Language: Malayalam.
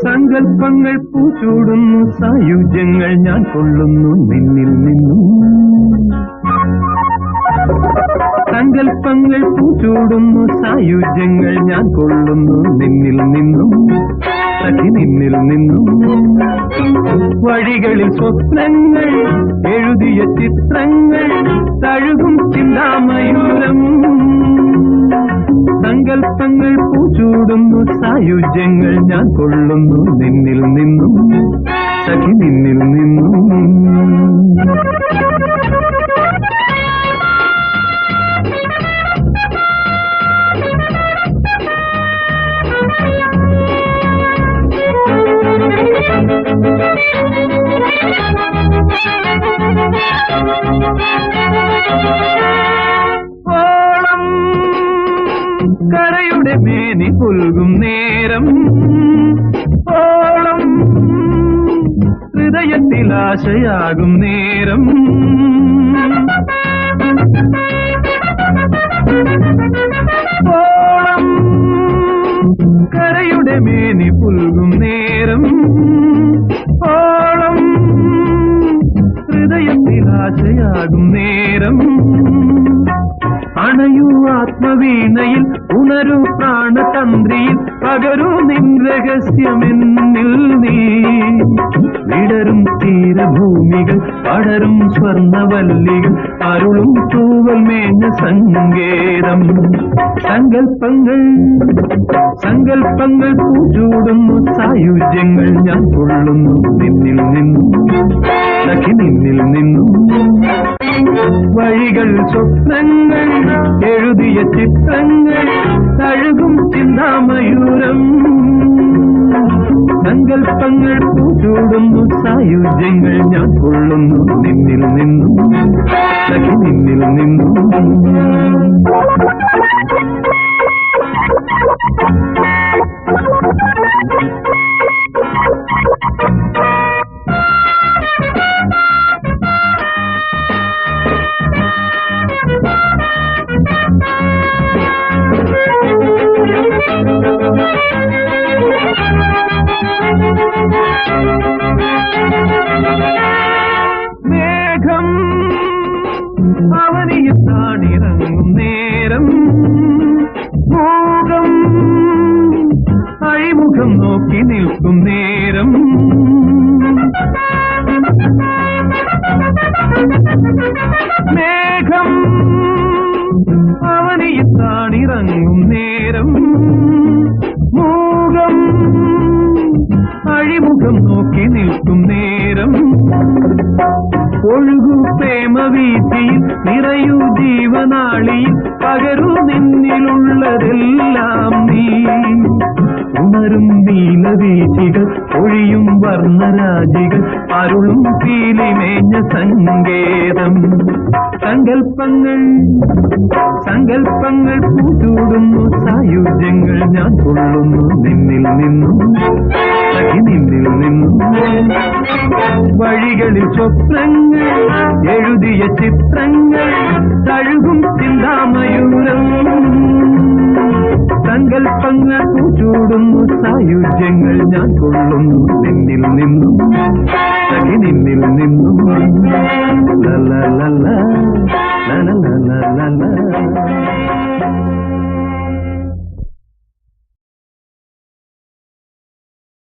സങ്കൽപ്പങ്ങൾ പൂച്ചൂടുന്നു, സായുജ്യങ്ങൾ ഞാൻ കൊള്ളുന്നു നിന്നിൽ നിന്നും. സങ്കൽപ്പങ്ങൾ പൂച്ചൂടുന്നു, സായുജ്യങ്ങൾ ഞാൻ കൊള്ളുന്നു നിന്നിൽ നിന്നും, സഖി നിന്നിൽ നിന്നും. വഴികളിൽ സ്വപ്നങ്ങൾ എഴുതിയ ചിത്രങ്ങൾ തഴുകും ചിന്താമയൂരം. സങ്കൽപ്പങ്ങൾ പൂച്ചൂടുന്നു, സായുജ്യങ്ങൾ ഞാൻ കൊള്ളുന്നു നിന്നിൽ നിന്നും, സഖി നിന്നിൽ നിന്നും. കരയുടെ മേനി പുൽകും നേരം, ഓളം ഹൃദയത്തിൽ ആശയാകും നേരം. ഓളം കരയുടെ മേനി പുൽകും നേരം, ഓളം ഹൃദയത്തിൽ ആശയാകും നേരം. അണയൂ ആത്മവീണയിൽ, ഉണരൂ പ്രാണതന്ത്രിയിൽ, പകരൂ നിൻ രഹസ്യമെന്നിൽ നീ. വിടരും തീരഭൂമികൾ, പടരും സ്വർണവല്ലികൾ, അരുളും തൂവൽ മേഞ്ഞ സങ്കേതം. സങ്കൽപ്പങ്ങൾ സങ്കൽപ്പങ്ങൾ പൂച്ചൂടുന്നു, സായുജ്യങ്ങൾ ഞാൻ കൊള്ളുന്നു നിന്നിൽ നിന്നും, സഖി നിന്നിൽ നിന്നും. വഴികൾ സ്വപ്നങ്ങൾ എഴുതിയ ചിത്രങ്ങൾ തഴുകും ചിന്താമയൂരം. സങ്കൽപ്പങ്ങൾ പൂച്ചൂടുന്നു, സായുജ്യങ്ങൾ ഞാൻ കൊള്ളുന്നു നിന്നിൽ നിന്നും, സഖി നിന്നിൽ നിന്നും. മേഘം അവനിയിൽ താണിറങ്ങും നേരം, മോഹം അഴിമുഖം നോക്കി നിൽക്കും നേരം. മേഘം അവനിയിൽ താണിറങ്ങും നേരം, മോഹം അഴിമുഖം നോക്കി നിൽക്കും നേരം. ഒഴുകൂ പ്രേമവീഥിയിൽ, നിറയൂ ജീവനാളിയിൽ, പകരൂ നിന്നിലുള്ളതെല്ലാം നീ. ഉണരും നീലവീഥികൾ, ഒഴിയും വർണ്ണരാജികൾ, അരുളും പീലിമേഞ്ഞ സങ്കേതം. സങ്കൽപ്പങ്ങൾ സങ്കൽപ്പങ്ങൾ പൂച്ചൂടുന്നു, സായുജ്യങ്ങൾ ഞാൻ കൊള്ളുന്നു നിന്നിൽ നിന്നും, സഖി നിന്നിൽ നിന്നും. വഴികളിൽ സ്വപ്നങ്ങൾ എഴുതിയ ചിത്രങ്ങൾ തഴുകും ചിന്താമയൂരം. സങ്കൽപ്പങ്ങൾ പൂച്ചൂടുന്നു, സായുജ്യങ്ങൾ ഞാൻ കൊള്ളുന്നു നിന്നിൽ നിന്നും, സഖി നിന്നിൽ നിന്നും. ലല ലല